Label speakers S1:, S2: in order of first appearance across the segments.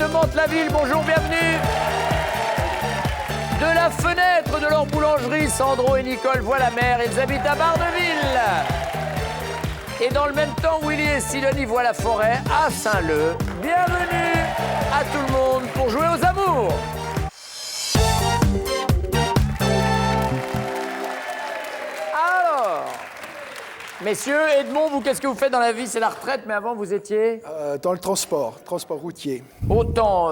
S1: de Mantes-la-Ville, bonjour, bienvenue. De la fenêtre de leur boulangerie, Sandro et Nicole voient la mer. Ils habitent à Bar-de-Ville. Et dans le même temps, Willy et Sidonie voient la forêt à Saint-Leu. Bienvenue à tout le monde pour jouer aux amours. Alors, messieurs, Edmond, vous, qu'est-ce que vous faites dans la vie? C'est la retraite, mais avant, vous étiez
S2: Dans le transport routier.
S1: autant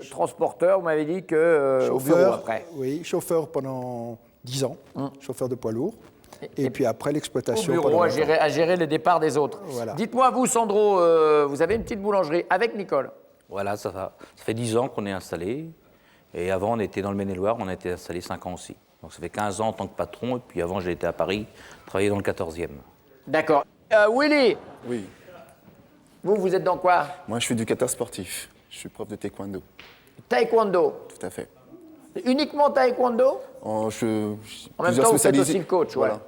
S1: transporteur, vous m'avez dit, que au bureau après.
S2: Oui, chauffeur pendant 10 ans, chauffeur de poids lourd. Et puis après
S1: Au
S2: l'exploitation.
S1: bureau,
S2: pendant
S1: à
S2: 20 ans.
S1: gérer les départs des autres.
S2: Voilà.
S1: Dites-moi, vous, Sandro, vous avez une petite boulangerie avec Nicole.
S3: Voilà, ça fait 10 ans qu'on est installé. Et avant, on était dans le Maine-et-Loire, on a été installé 5 ans aussi. Donc ça fait 15 ans en tant que patron. Et puis avant, j'ai été à Paris, travailler dans le 14e.
S1: D'accord. Willy,
S4: Oui,
S1: vous êtes dans quoi?
S4: moi je fais du kata sportif. Je suis prof de taekwondo,
S1: Taekwondo.
S4: tout à fait.
S1: Uniquement taekwondo?
S4: En
S1: même
S4: plusieurs
S1: temps, vous faites
S4: spécialisés.
S1: aussi le coach, ouais.
S4: Voilà.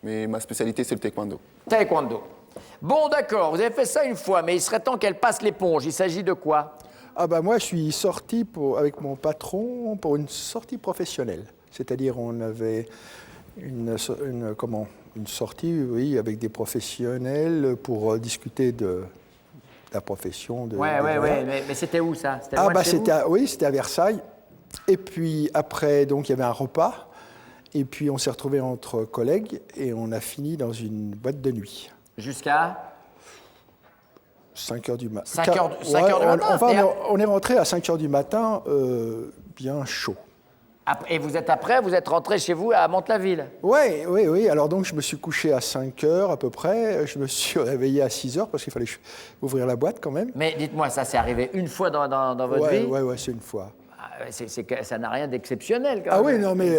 S4: Mais ma spécialité, c'est le taekwondo.
S1: Taekwondo. Bon, d'accord, vous avez fait ça une fois, mais il serait temps qu'elle passe l'éponge. Il s'agit de quoi?
S2: Ah bah moi, je suis sorti avec mon patron pour une sortie professionnelle. C'est-à-dire, on avait une sortie, oui, avec des professionnels pour discuter de la profession.
S1: Ouais, mais c'était où, ça? C'était loin
S2: Ah bah
S1: de chez vous
S2: c'était à Versailles. Et puis après, donc il y avait un repas. Et puis on s'est retrouvés entre collègues et on a fini dans une boîte de nuit.
S1: Jusqu'à
S2: 5 heures du matin.
S1: 5 heures du matin,
S2: On est rentré à 5 heures du matin, bien chaud.
S1: Et vous êtes rentré chez vous à Mantes-la-Ville.
S2: Oui. Alors donc je me suis couché à 5 heures à peu près. Je me suis réveillé à 6 heures parce qu'il fallait ouvrir la boîte quand même.
S1: Mais dites-moi, ça s'est arrivé une fois dans votre vie?
S2: Ouais, c'est une fois.
S1: Ah, ça n'a rien d'exceptionnel, quand même.
S2: Ah oui, non, mais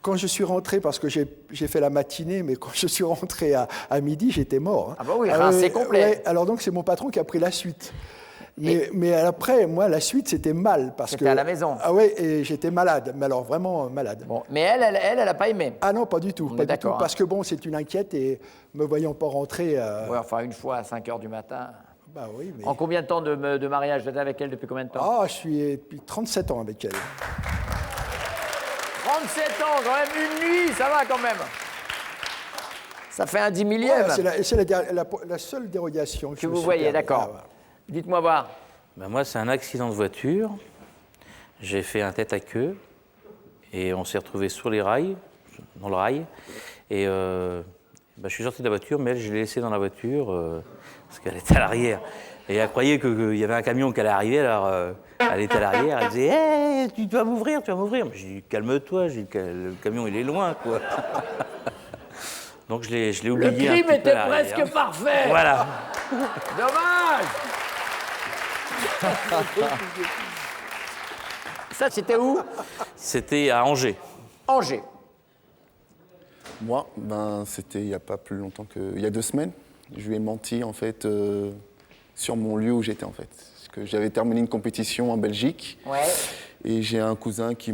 S2: quand je suis rentré, parce que j'ai fait la matinée, mais quand je suis rentré à midi, j'étais mort. Hein.
S1: Ah bah oui, c'est complet.
S2: Ouais, alors donc c'est mon patron qui a pris la suite. Mais après, moi, la suite, c'était mal.
S1: C'était à la maison.
S2: Ah ouais, et j'étais malade, mais alors vraiment malade.
S1: Bon, mais elle n'a pas aimé.
S2: Ah non, pas du tout.
S1: On est
S2: Pas du
S1: d'accord,
S2: tout, parce que bon, c'est une inquiète et me voyant pas rentrer...
S1: Ouais, enfin, une fois à 5 heures du matin.
S2: Bah oui, mais...
S1: En combien de temps de mariage? Vous êtes avec elle depuis combien de temps?
S2: Ah, je suis depuis 37 ans avec elle.
S1: 37 ans, quand même, une nuit, ça va quand même. Ça fait un 10 millième.
S2: Ouais, c'est la seule dérogation
S1: Que vous voyez, d'accord.
S2: Ah, ouais.
S1: Dites-moi voir.
S3: Ben moi, c'est un accident de voiture. J'ai fait un tête à queue. Et on s'est retrouvés sur les rails, dans le rail. Et je suis sorti de la voiture, mais elle, je l'ai laissée dans la voiture parce qu'elle était à l'arrière. Et elle croyait qu'il y avait un camion qui allait arriver, alors elle était à l'arrière, elle disait hey, tu dois m'ouvrir. J'ai dit calme-toi, le camion il est loin, quoi. Donc je l'ai oublié.
S1: Le crime était presque parfait.
S3: Voilà.
S1: Dommage. Ça, c'était où?
S3: C'était à Angers.
S1: Angers.
S4: Moi, c'était il n'y a pas plus longtemps il y a 2 semaines. Je lui ai menti, en fait, sur mon lieu où j'étais, en fait. Parce que j'avais terminé une compétition en Belgique.
S1: Ouais.
S4: Et j'ai un cousin qui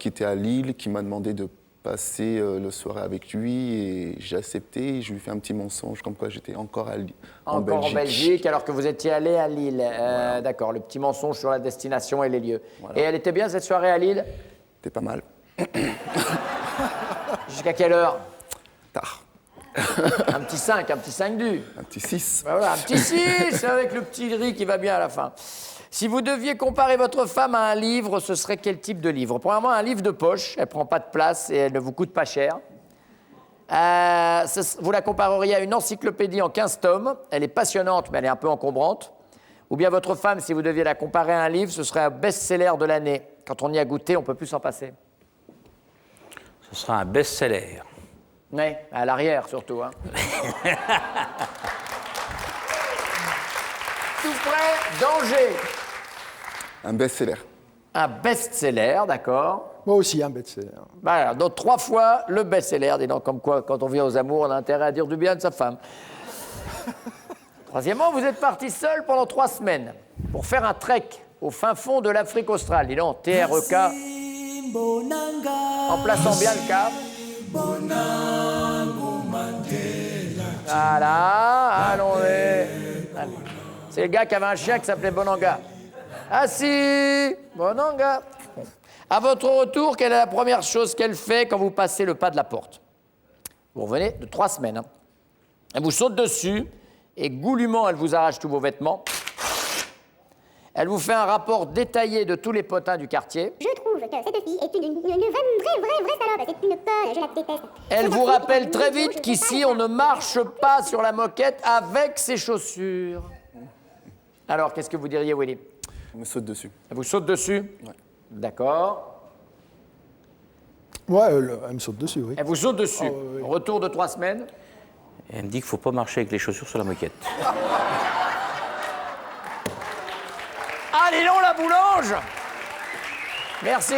S4: était à Lille, qui m'a demandé de passer le soir avec lui. Et j'ai accepté. Et je lui ai fait un petit mensonge, comme quoi j'étais encore en
S1: Belgique, alors que vous étiez allé à Lille. Voilà. D'accord, le petit mensonge sur la destination et les lieux. Voilà. Et elle était bien, cette soirée à Lille?
S4: C'était pas mal.
S1: Jusqu'à quelle heure?
S4: Tard.
S1: Un petit 5 du.
S4: Un petit 6.
S1: Ben voilà, un petit 6 avec le petit riz qui va bien à la fin. Si vous deviez comparer votre femme à un livre, ce serait quel type de livre? Premièrement, un livre de poche, elle ne prend pas de place et elle ne vous coûte pas cher. Vous la compareriez à une encyclopédie en 15 tomes. Elle est passionnante, mais elle est un peu encombrante. Ou bien votre femme, si vous deviez la comparer à un livre, ce serait un best-seller de l'année. Quand on y a goûté, on ne peut plus s'en passer.
S3: Ce sera un best-seller.
S1: Oui, à l'arrière surtout. Hein. Tout près d'Angers.
S4: Un best-seller.
S1: Un best-seller, d'accord.
S2: Moi aussi, un best-seller.
S1: Voilà, donc 3 fois le best-seller. Dis donc, comme quoi, quand on vient aux amours, on a intérêt à dire du bien de sa femme. Troisièmement, vous êtes parti seul pendant 3 semaines pour faire un trek au fin fond de l'Afrique australe. Dis donc, TREK, en plaçant bien le cap. Voilà, allons-y. C'est le gars qui avait un chien qui s'appelait Bonanga. Assis. Bonanga. À votre retour, quelle est la première chose qu'elle fait quand vous passez le pas de la porte? Vous revenez de 3 semaines. Hein. Elle vous saute dessus et goulûment, elle vous arrache tous vos vêtements. Elle vous fait un rapport détaillé de tous les potins du quartier.
S5: Je trouve que cette fille est une vraie salope. C'est une conne, je la déteste.
S1: Elle vous rappelle très vite qu'ici, on ne marche pas sur la moquette avec ses chaussures. Alors, qu'est-ce que vous diriez, Willy?
S4: Elle me saute dessus.
S1: Elle vous saute dessus?
S4: Ouais.
S1: D'accord.
S2: Ouais, elle me saute dessus, oui.
S1: Elle vous saute dessus.
S2: Oh, oui.
S1: Retour de 3 semaines.
S3: Et elle me dit qu'il ne faut pas marcher avec les chaussures sur la moquette.
S1: Allez, non, la boulange. Merci.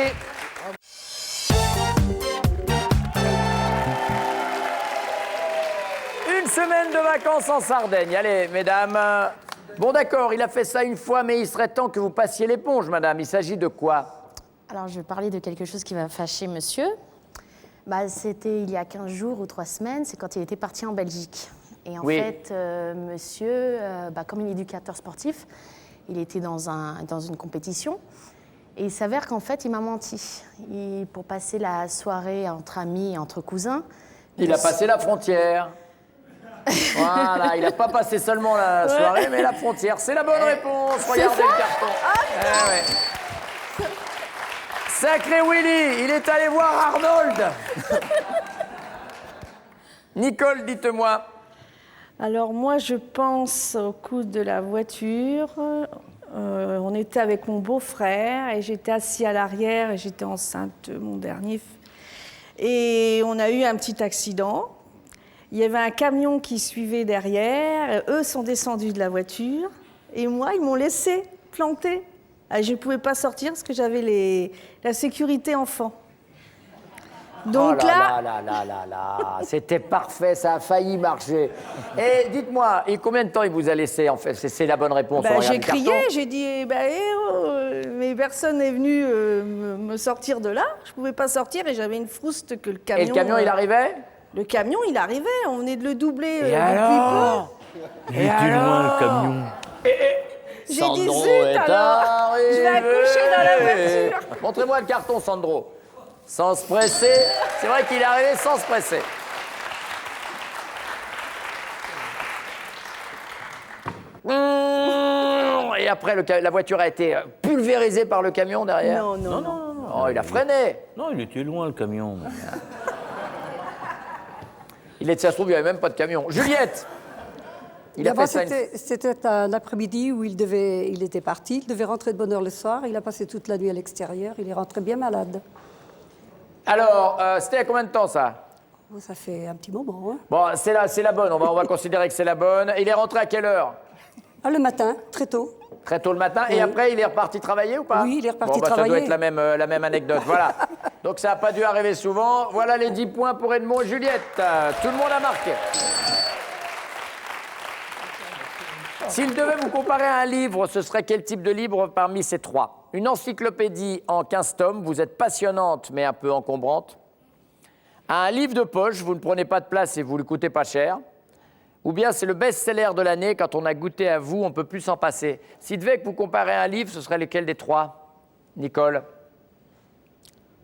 S1: Une semaine de vacances en Sardaigne. Allez, mesdames. Bon, d'accord, il a fait ça une fois, mais il serait temps que vous passiez l'éponge, madame. Il s'agit de quoi?
S6: Alors, je vais parler de quelque chose qui va fâcher monsieur. C'était il y a 15 jours ou 3 semaines, c'est quand il était parti en Belgique. Et en fait, monsieur, comme un éducateur sportif, il était dans une compétition. Et il s'avère qu'en fait, il m'a menti. Pour passer la soirée entre amis et entre cousins...
S1: Il a passé la frontière. Voilà, il n'a pas passé seulement la soirée, mais la frontière. C'est la bonne réponse. Regardez le carton. Ouais. Sacré Willy, il est allé voir Arnold. Nicole, dites-moi.
S7: Alors moi, je pense au coup de la voiture. On était avec mon beau-frère et j'étais assis à l'arrière et j'étais enceinte de mon dernier. Et on a eu un petit accident. Il y avait un camion qui suivait derrière. Eux sont descendus de la voiture et moi, ils m'ont laissé planter. Je ne pouvais pas sortir parce que j'avais la sécurité enfant. Donc
S1: là, c'était parfait, ça a failli marcher. Et dites-moi, et combien de temps il vous a laissé en fait? C'est la bonne réponse.
S7: J'ai crié, j'ai dit, mais personne n'est venu me sortir de là. Je ne pouvais pas sortir et j'avais une frouste que le camion...
S1: Et le camion, il arrivait?
S7: Le camion, il arrivait, on venait de le doubler.
S1: Et alors?
S3: Il était loin, le camion.
S7: J'ai dit,
S1: Sandro
S7: zut
S1: est
S7: alors, je vais accoucher dans la voiture.
S1: Montrez-moi le carton, Sandro. Sans se presser. C'est vrai qu'il est arrivé sans se presser. Et après, la voiture a été pulvérisée par le camion derrière.
S7: Non.
S1: Oh, il a freiné.
S3: Non, il était loin, le camion.
S1: Ça se trouve, il n'y avait même pas de camion. Juliette. Il a fait ça
S8: C'était un après-midi où il était parti, il devait rentrer de bonne heure le soir, il a passé toute la nuit à l'extérieur, il est rentré bien malade.
S1: Alors, c'était il y a combien de temps, ça?
S8: Ça fait un petit moment. Hein.
S1: Bon, c'est la bonne, on va considérer que c'est la bonne. Il est rentré à quelle heure?
S8: Le matin, très tôt.
S1: Très tôt le matin,
S8: Oui.
S1: et après, il est reparti travailler ou pas?
S8: Oui, il est reparti
S1: Ça doit
S8: travailler.
S1: être la même anecdote, voilà. Donc ça n'a pas dû arriver souvent. Voilà les 10 points pour Edmond et Juliette. Tout le monde a marqué. S'il devait vous comparer à un livre, ce serait quel type de livre parmi ces 3? Une encyclopédie en 15 tomes, vous êtes passionnante mais un peu encombrante. Un livre de poche, vous ne prenez pas de place et vous ne lui coûtez pas cher. Ou bien c'est le best-seller de l'année, quand on a goûté à vous, on ne peut plus s'en passer. S'il devait vous comparer à un livre, ce serait lequel des 3? Nicole?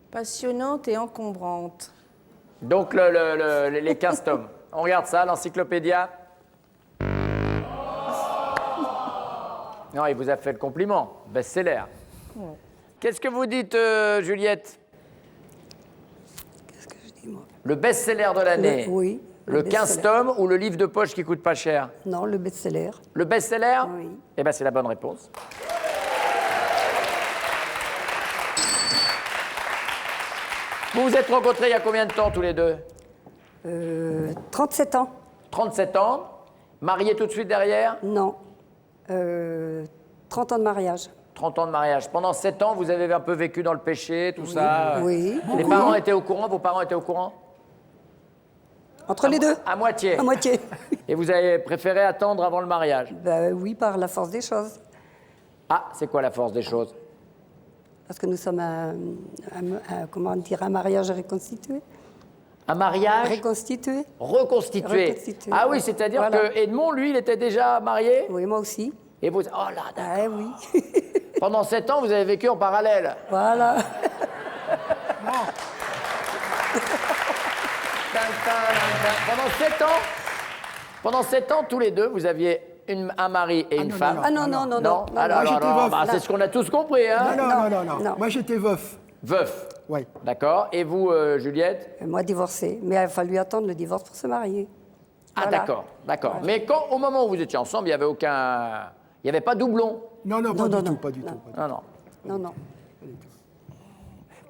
S7: Passionnante et encombrante.
S1: Donc les 15 tomes. On regarde ça, l'encyclopédia. Non, il vous a fait le compliment. Best-seller.
S8: Ouais.
S1: Qu'est-ce que vous dites, Juliette?
S8: Qu'est-ce que je dis, moi?
S1: Le best-seller de l'année.
S8: Oui.
S1: Le 15
S8: best-seller.
S1: tomes ou le livre de poche qui coûte pas cher?
S8: Non, le best-seller.
S1: Le best-seller?
S8: Oui.
S1: Eh bien, c'est la bonne réponse. Vous vous êtes rencontrés il y a combien de temps, tous les deux?
S8: 37 ans.
S1: 37 ans. Mariés tout de suite derrière?
S8: Non. 30 ans de mariage.
S1: 30 ans de mariage. Pendant 7 ans, vous avez un peu vécu dans le péché, tout ça?
S8: Oui.
S1: Les parents étaient au courant? Vos parents étaient au courant?
S8: Entre les deux.
S1: À moitié.
S8: À moitié.
S1: Et vous avez préféré attendre avant le mariage?
S8: Oui, par la force des choses.
S1: Ah, c'est quoi la force des choses?
S8: Parce que nous sommes un mariage reconstitué.
S1: Un mariage
S8: Reconstitué.
S1: reconstitué.
S8: Reconstitué.
S1: Ah oui, c'est-à-dire
S8: Voilà.
S1: que Edmond, lui, il était déjà marié?
S8: Oui, moi aussi.
S1: Et vous... Oh là, d'accord.
S8: Ah oui.
S1: Pendant 7 ans, vous avez vécu en parallèle.
S8: Voilà.
S1: Pendant 7 ans, tous les deux, vous aviez un mari et une femme.
S8: Ah non, non, non, non.
S1: Alors,
S2: Moi, j'étais veuf.
S1: c'est ce qu'on a tous compris, hein.
S2: Non. Moi, j'étais veuf.
S1: Veuf.
S2: Oui.
S1: D'accord. Et vous, Juliette?
S8: Moi, divorcée. Mais il a fallu attendre le divorce pour se marier.
S1: Ah,
S8: Voilà.
S1: d'accord. Mais au moment où vous étiez ensemble, il n'y avait aucun... Il n'y avait pas doublon?
S2: Non, pas du tout, pas du tout.
S1: Non.
S8: Non, non.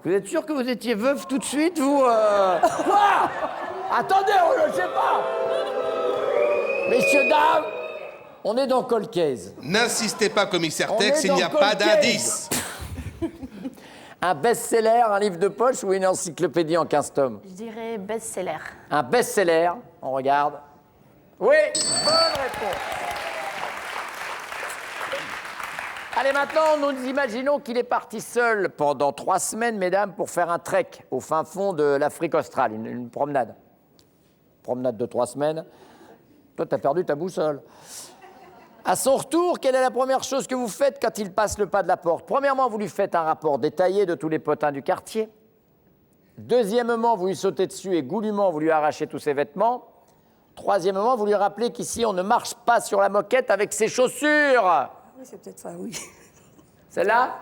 S1: Vous êtes sûr que vous étiez veuf tout de suite, vous Quoi? Attendez, je ne sais pas. Messieurs, dames, on est dans Cold Case.
S9: N'insistez pas, commissaire
S1: On
S9: Tex,
S1: est
S9: il n'y
S1: dans
S9: a pas
S1: Cold Case.
S9: d'indice.
S1: Un best-seller, un livre de poche ou une encyclopédie en 15 tomes?
S6: Je dirais best-seller.
S1: Un best-seller, on regarde. Oui, bonne réponse. Allez, maintenant, nous imaginons qu'il est parti seul pendant 3 semaines, mesdames, pour faire un trek au fin fond de l'Afrique australe, une promenade. Promenade de 3 semaines. Toi, t'as perdu ta boussole. À son retour, quelle est la première chose que vous faites quand il passe le pas de la porte? Premièrement, vous lui faites un rapport détaillé de tous les potins du quartier. Deuxièmement, vous lui sautez dessus et goulûment, vous lui arrachez tous ses vêtements. Troisièmement, vous lui rappelez qu'ici, on ne marche pas sur la moquette avec ses chaussures.
S8: Oui, c'est peut-être ça, oui.
S1: Celle-là?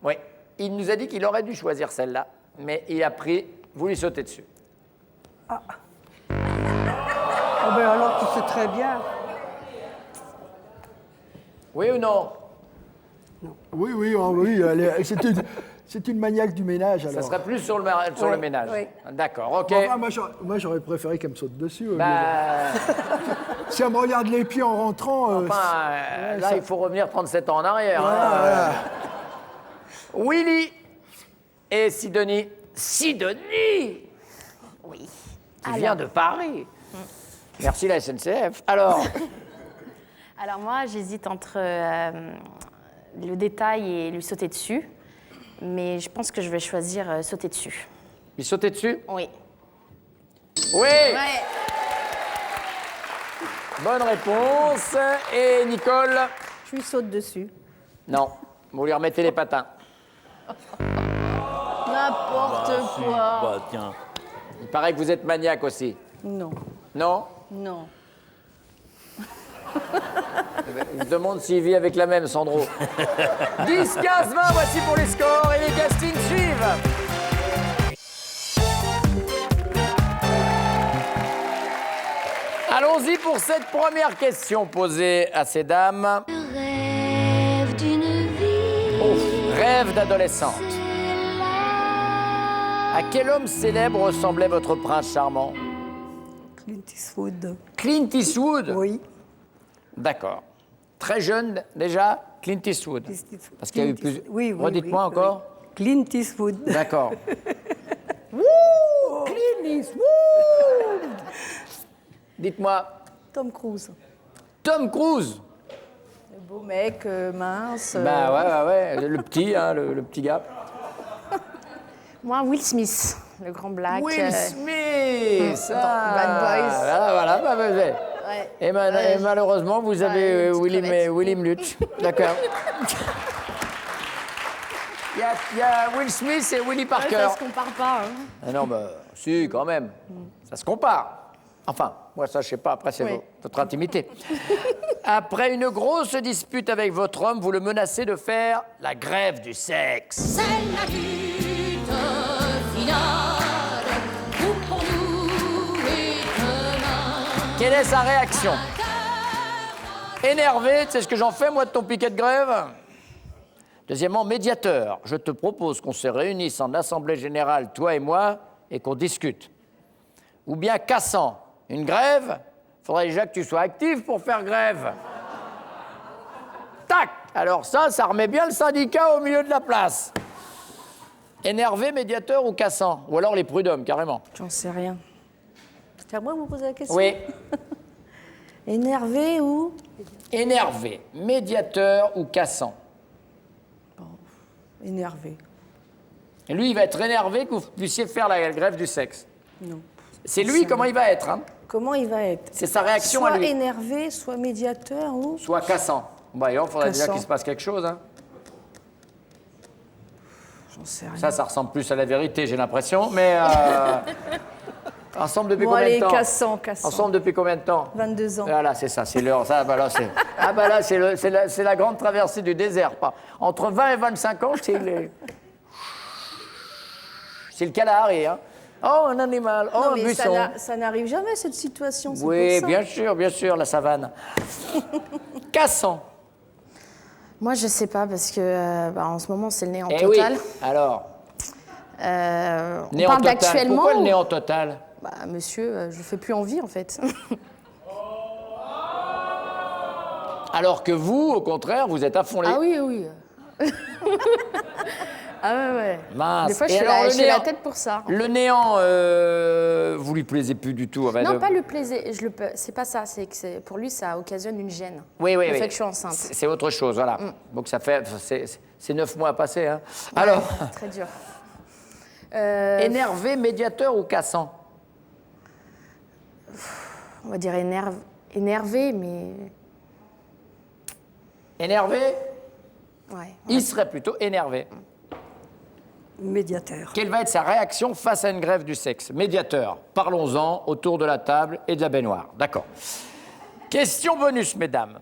S1: Oui. Il nous a dit qu'il aurait dû choisir celle-là, mais il a pris, vous lui sautez dessus.
S8: Oh ben alors, tu sais très bien.
S1: Oui ou non?
S2: Oui, c'est une maniaque du ménage, alors.
S1: Ça serait plus sur le ménage.
S8: oui.
S1: D'accord, ok.
S2: Enfin, moi, j'aurais préféré qu'elle me saute dessus.
S1: Bah,
S2: Si elle me regarde les pieds en rentrant...
S1: là, il faut revenir 37 ans en arrière.
S2: voilà.
S1: Willy et Sidonie. Sidonie!
S6: Oui.
S1: Qui vient de Paris. Merci la SNCF. Alors,
S6: Alors moi, j'hésite entre le détail et lui sauter dessus. Mais je pense que je vais choisir sauter dessus.
S1: il sautait dessus?
S6: Oui.
S1: Oui!
S6: Ouais.
S1: Bonne réponse. Et Nicole?
S7: Je lui saute dessus.
S1: Non. Vous lui remettez les patins.
S6: N'importe quoi.
S3: Bah, tiens.
S1: Il paraît que vous êtes maniaque aussi.
S7: Non,
S1: Non?
S7: non.
S1: Je me demande s'il vit avec la même, Sandro. 10, 15, 20, voici pour les scores et les castings suivent. Allons-y pour cette première question posée à ces dames.
S5: Rêve d'une vie.
S1: Oh, rêve d'adolescente. À quel homme célèbre ressemblait votre prince charmant?
S8: Clint Eastwood.
S1: Clint Eastwood?
S8: Oui.
S1: D'accord. Très jeune déjà, Clint Eastwood. Parce qu'il y a eu
S8: Clint
S1: plus...
S8: Eastwood. Oui, oui,
S1: Redites-moi
S8: oui,
S1: encore.
S8: oui. Clint Eastwood.
S1: D'accord. Wouh! Clint Eastwood! Dites-moi,
S7: Tom Cruise.
S1: Tom Cruise?
S7: Le beau mec, mince.
S1: Bah ouais, le petit, hein, le petit gars.
S6: Moi, Will Smith, le grand black.
S1: Will Smith! Ah,
S6: Bad Boys.
S1: Voilà, bah,
S6: Ouais.
S1: et malheureusement, vous avez
S6: une petite crevette.
S1: William Lutz. D'accord. Il y a Will Smith et Willie
S6: Ouais,
S1: Parker.
S6: ça se compare pas. Hein.
S1: Ah non, bah, si, quand même. Ça se compare. Enfin, moi, ça, je sais pas. Après, c'est
S6: Oui.
S1: votre intimité. Après une grosse dispute avec votre homme, vous le menacez de faire la grève du sexe.
S5: C'est la lutte finale. Tout pour nous et demain.
S1: Quelle est sa réaction? Énervé, tu sais ce que j'en fais, moi, de ton piquet de grève? Deuxièmement, médiateur. Je te propose qu'on se réunisse en assemblée générale, toi et moi, et qu'on discute. Ou bien cassant. Une grève, faudrait déjà que tu sois actif pour faire grève. Tac! Alors ça remet bien le syndicat au milieu de la place. Énervé, médiateur ou cassant? Ou alors les prud'hommes, carrément.
S7: J'en sais rien. C'est à moi de vous poser la question?
S1: Oui.
S7: Énervé ou?
S1: Énervé, médiateur ou cassant?
S7: Énervé.
S1: Et lui, il va être énervé que vous puissiez faire la grève du sexe.
S7: Non.
S1: C'est lui, comment il va être, hein?
S7: Comment il va être?
S1: C'est sa réaction
S7: soit
S1: à lui.
S7: énervé, soit médiateur ou?
S1: Soit cassant. Bah, il faudrait déjà
S7: Cassant.
S1: qu'il se passe quelque chose, hein.
S7: J'en sais rien.
S1: Ça ressemble plus à la vérité, j'ai l'impression, mais... Ensemble depuis
S7: Bon,
S1: combien
S7: allez,
S1: de temps
S7: cassant.
S1: Ensemble depuis combien de temps?
S7: 22 ans.
S1: Voilà, c'est ça, c'est l'heure. Ça, bah là, c'est... Ah bah là, c'est la grande traversée du désert. Entre 20 et 25 ans, c'est le Kalahari, hein. Oh, un animal, oh,
S7: Non,
S1: un
S7: mais
S1: buisson.
S7: ça n'arrive jamais, cette situation. c'est
S1: Oui,
S7: pour ça.
S1: bien sûr, la savane. Cassant.
S6: Moi, je sais pas, parce que en ce moment, c'est le néant
S1: Eh
S6: total.
S1: oui, alors,
S6: On
S1: néant
S6: parle
S1: total.
S6: d'actuellement.
S1: Pourquoi le néant total?
S6: Monsieur, je fais plus envie, en fait.
S1: Alors que vous, au contraire, vous êtes à fond les...
S6: Ah oui. Ah ouais.
S1: Mince.
S6: Des fois,
S1: Et alors, le
S6: j'ai la
S1: néant-
S6: tête pour ça.
S1: Le néant, vous lui plaisez plus du tout. Enfin,
S6: Non, pas le plaisir. C'est pas ça. C'est que pour lui, ça occasionne une gêne.
S1: Oui.
S6: Le fait que je suis enceinte.
S1: C'est autre chose, voilà. Donc ça fait... C'est 9 mois à passer, hein. Alors,
S6: Très dur.
S1: énervé, médiateur ou cassant?
S6: On va dire énervé, mais...
S1: Énervé?
S6: Ouais.
S1: Il serait plutôt énervé.
S8: Médiateur.
S1: Quelle va être sa réaction face à une grève du sexe? Médiateur. Parlons-en autour de la table et de la baignoire. D'accord. Question bonus, mesdames.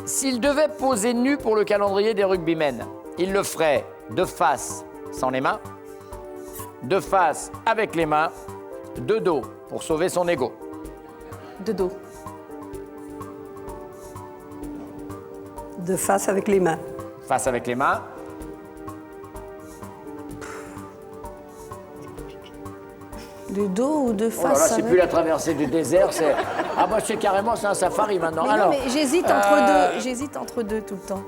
S1: S'il devait poser nu pour le calendrier des rugbymen, il le ferait de face, sans les mains, de face, avec les mains, de dos, pour sauver son ego.
S6: De dos.
S8: De face avec les mains.
S1: Face avec les mains.
S7: De dos ou de
S1: Oh là là,
S7: face
S1: c'est
S7: avec-
S1: plus la traversée du désert, c'est... Ah bah c'est carrément, c'est un safari maintenant.
S7: Mais non,
S1: Alors,
S7: mais j'hésite entre deux. J'hésite entre deux tout le temps.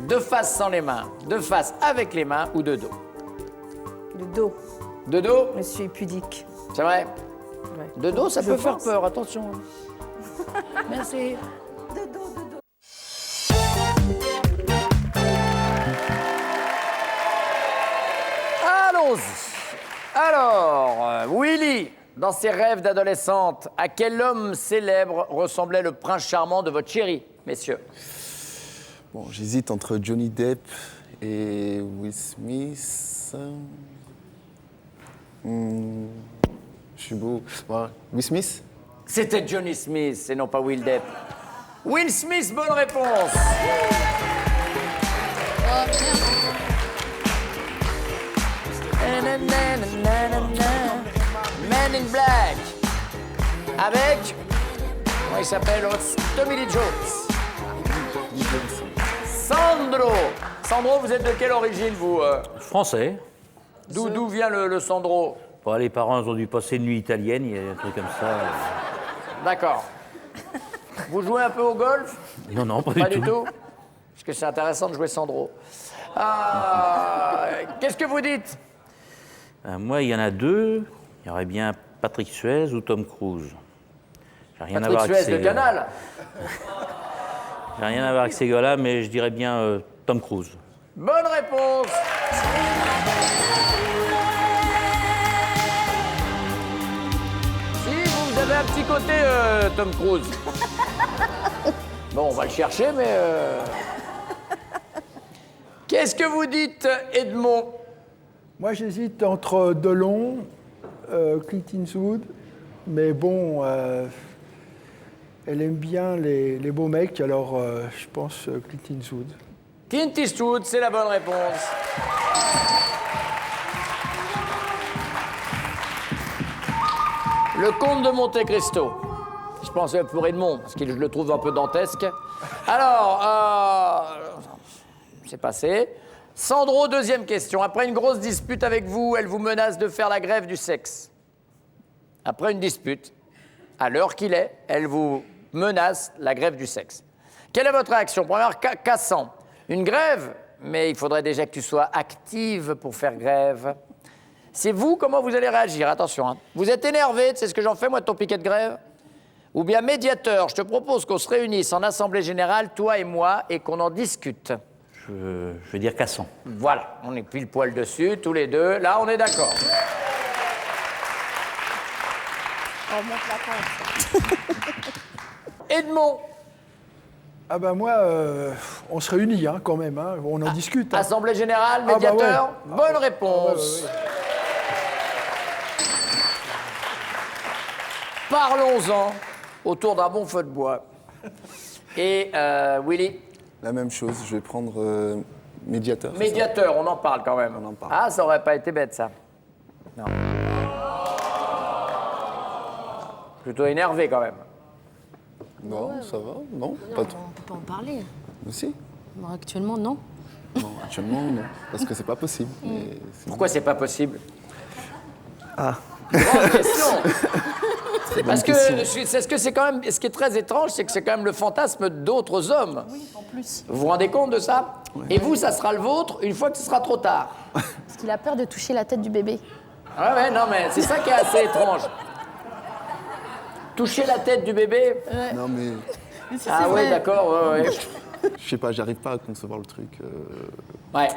S1: de face sans les mains, de face avec les mains ou de dos?
S7: De dos.
S1: De dos,
S7: Je suis pudique.
S1: c'est vrai?
S7: Ouais.
S1: De dos, ça
S7: Je
S1: peut faire
S7: pense.
S1: peur, attention. Merci. Allons-y. Alors, Willy, dans ses rêves d'adolescente, à quel homme célèbre ressemblait le prince charmant de votre chérie, messieurs?
S4: Bon, j'hésite entre Johnny Depp et Will Smith. Je suis beau. Ouais. Will Smith?
S1: C'était Johnny Smith et non pas Will Depp. Will Smith, bonne réponse. Man in Black. Avec, comment il s'appelle, Tommy Lee Jones. Sandro. Sandro, vous êtes de quelle origine, vous
S3: Français.
S1: D'où vient le Sandro?
S3: Bon, les parents ont dû passer une nuit italienne, il y a un truc comme ça.
S1: D'accord. Vous jouez un peu au golf?
S3: Non, pas,
S1: Pas du tout. Parce que c'est intéressant de jouer Sandro. Qu'est-ce que vous dites?
S3: Moi, il y en a deux. Il y aurait bien Patrick Suez ou Tom Cruise. J'ai rien à
S1: Patrick
S3: voir avec
S1: Suez de
S3: ces-
S1: Canal.
S3: J'ai rien à voir avec ces gars-là, mais je dirais bien Tom Cruise.
S1: Bonne réponse. Si, vous avez un petit côté Tom Cruise. Bon, on va le chercher, mais... Qu'est-ce que vous dites, Edmond?
S2: Moi, j'hésite entre Delon, Clint Eastwood, mais bon, elle aime bien les beaux mecs, alors je pense Clint Eastwood.
S1: Clint Eastwood, c'est la bonne réponse. Le comte de Monte Cristo. Je pense pour Edmond, parce que je le trouve un peu dantesque. Alors, c'est passé. Sandro, deuxième question. Après une grosse dispute avec vous, elle vous menace de faire la grève du sexe. Après une dispute, à l'heure qu'il est, elle vous menace la grève du sexe. Quelle est votre réaction? Première, cassant. Une grève, mais il faudrait déjà que tu sois active pour faire grève. C'est vous, comment vous allez réagir? Attention, hein. Vous êtes énervé, c'est ce que j'en fais, moi, de ton piquet de grève? Ou bien médiateur, je te propose qu'on se réunisse en assemblée générale, toi et moi, et qu'on en discute.
S3: Je vais dire cassant.
S1: Voilà, on est pile poil dessus, tous les deux. Là, on est d'accord.
S7: On monte la pente.
S1: Edmond,
S2: Ah ben moi, On se réunit hein, quand même, hein. On en discute. Hein.
S1: Assemblée générale,
S2: bah
S1: médiateur,
S2: ouais.
S1: bonne réponse. Parlons-en autour d'un bon feu de bois. Et Willy,
S4: La même chose, je vais prendre médiateur. c'est ça
S1: médiateur, on en parle quand même.
S4: On en parle.
S1: Ah, ça aurait pas été bête, ça. Non. Plutôt énervé, quand même.
S4: Non, ça va, non, pas trop.
S6: On peut pas en parler.
S4: Aussi
S6: Bon, actuellement, non.
S4: Non, actuellement, non, parce que c'est pas possible. mais c'est-
S1: Pourquoi c'est pas possible?
S4: Ah,
S1: Grande question.
S4: très bonne
S1: Parce que
S4: question.
S1: c'est ce que c'est quand même, ce qui est très étrange, c'est que c'est quand même le fantasme d'autres hommes.
S6: Oui, en plus.
S1: Vous vous rendez compte de ça? Et vous, ça sera le vôtre une fois que ce sera trop tard.
S6: Parce qu'il a peur de toucher la tête du bébé.
S1: Ouais, non, mais c'est ça qui est assez étrange. Toucher la tête du bébé?
S4: Non, mais
S1: Ah ouais, d'accord, ouais.
S4: je sais pas, j'arrive pas à concevoir le truc.
S1: Ouais.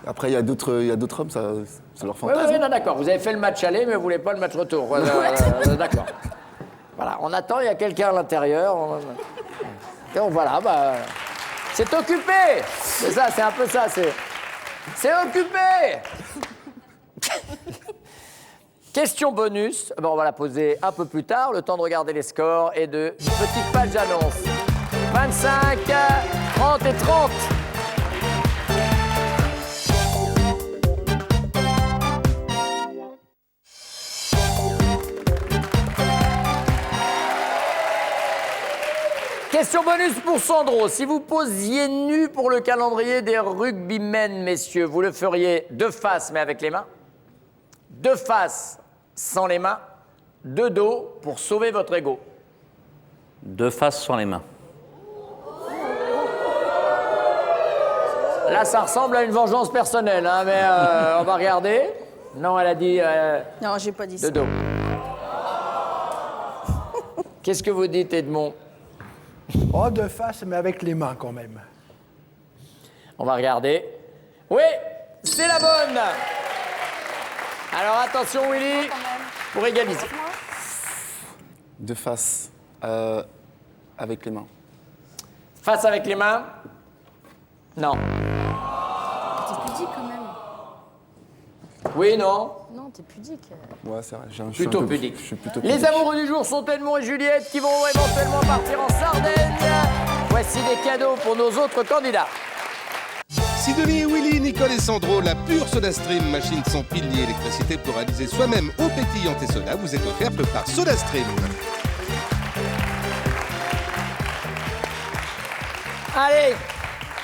S4: Après, il y a d'autres hommes, ça, c'est leur
S1: Ouais,
S4: fantasme.
S1: non, d'accord. Vous avez fait le match aller, mais vous voulez pas le match retour. Ouais, d'accord. Voilà, on attend, il y a quelqu'un à l'intérieur. Donc voilà, bah. C'est occupé! C'est ça, c'est un peu ça, c'est occupé! Question bonus. Bon, on va la poser un peu plus tard, le temps de regarder les scores et de petite page d'annonce. 25, 30 et 30. Question bonus pour Sandro. Si vous posiez nu pour le calendrier des rugbymen, messieurs, vous le feriez de face mais avec les mains, de face sans les mains, de dos pour sauver votre ego.
S3: De face sans les mains.
S1: Là, ça ressemble à une vengeance personnelle, hein, mais on va regarder. Non, elle a dit
S6: Non, j'ai pas dit ça.
S1: de dos. Qu'est-ce que vous dites, Edmond?
S2: Oh, de face, mais avec les mains quand même.
S1: On va regarder. Oui, c'est la bonne. Alors attention, Willy, pour égaliser.
S4: De face, avec les mains.
S1: Face avec les mains? Non.
S6: T'es pudique quand même.
S1: Oui, non.
S6: Non, t'es pudique.
S4: Ouais, c'est vrai. Je suis un
S1: Plutôt
S4: peu-
S1: pudique.
S4: Je suis plutôt
S1: Les
S4: pudique.
S1: amoureux du jour sont Edmond et Juliette qui vont éventuellement partir en Sardaigne. Voici des cadeaux pour nos autres candidats.
S9: Sidonie, Willy, Nicole et Sandro, la pure SodaStream, machine sans pile ni électricité pour réaliser soi-même eau pétillante et soda, vous est offerte par SodaStream.
S1: Allez,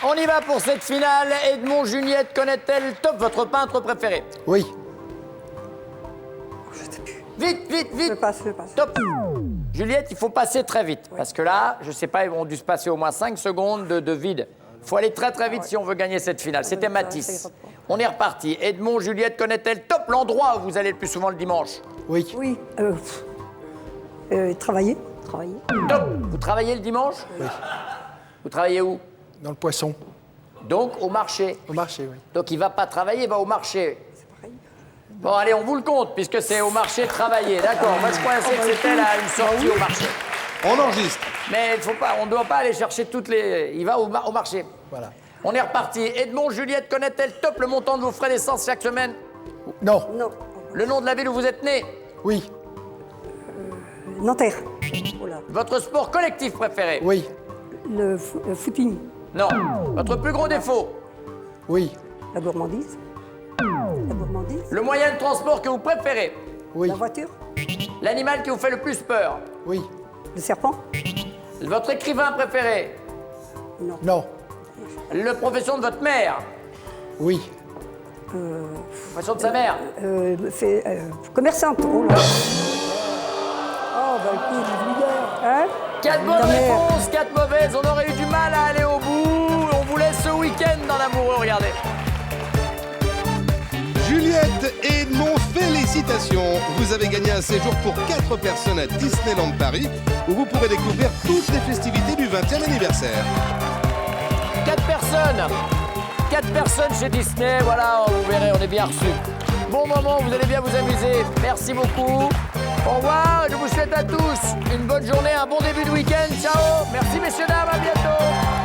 S1: on y va pour cette finale. Edmond, Juliette, connaît-elle top votre peintre préféré?
S2: Oui.
S1: Vite, vite, vite.
S8: Je passe.
S1: Top. Juliette, il faut passer très vite. Parce que là, je sais pas, ils vont dû se passer au moins 5 secondes de vide. Il faut aller très très vite si on veut gagner cette finale. C'était Matisse. On est reparti. Edmond, Juliette, connaît-elle top l'endroit où vous allez le plus souvent le dimanche?
S2: Oui.
S8: Oui. Travailler.
S1: Top. Vous travaillez le dimanche?
S2: Oui.
S1: Vous travaillez où?
S2: Dans le poisson.
S1: Donc au marché.
S2: Au marché, oui.
S1: Donc il va pas travailler, il va au marché. Bon, allez, on vous le compte, puisque c'est au marché travailler. D'accord. Moi, je pensais que c'était là une sortie au marché.
S9: On enregistre.
S1: Mais il faut pas, on ne doit pas aller chercher toutes les... Il va au marché.
S2: Voilà.
S1: On est reparti. Edmond, Juliette, connaît-elle top le montant de vos frais d'essence chaque semaine?
S2: Non.
S8: Non.
S1: Le nom de la ville où vous êtes né?
S2: Oui.
S8: Nanterre. Oh là.
S1: Votre sport collectif préféré?
S2: Oui.
S8: Le footing.
S1: Non. Votre plus gros défaut?
S2: Oui.
S8: La gourmandise.
S1: Le moyen de transport que vous préférez?
S2: Oui.
S8: La voiture.
S1: L'animal qui vous fait le plus peur?
S2: Oui.
S8: Le serpent.
S1: Votre écrivain préféré?
S2: Non.
S1: La profession de votre mère?
S2: Oui.
S1: Profession de sa mère?
S8: Commerçante. Oh là. Oh, bah écoute, vulgaire. Hein?
S1: 4 bonnes
S8: Ta mère.
S1: réponses, 4 mauvaises. On aurait eu du mal à aller au bout. On vous laisse ce week-end dans l'amoureux, regardez.
S9: Juliette et Edmond, félicitations. Vous avez gagné un séjour pour 4 personnes à Disneyland Paris, où vous pourrez découvrir toutes les festivités du 20e anniversaire.
S1: 4 personnes. 4 personnes chez Disney. Voilà, vous verrez, on est bien reçus. Bon moment, vous allez bien vous amuser. Merci beaucoup. Au revoir. Je vous souhaite à tous une bonne journée, un bon début de week-end. Ciao. Merci, messieurs, dames. À bientôt.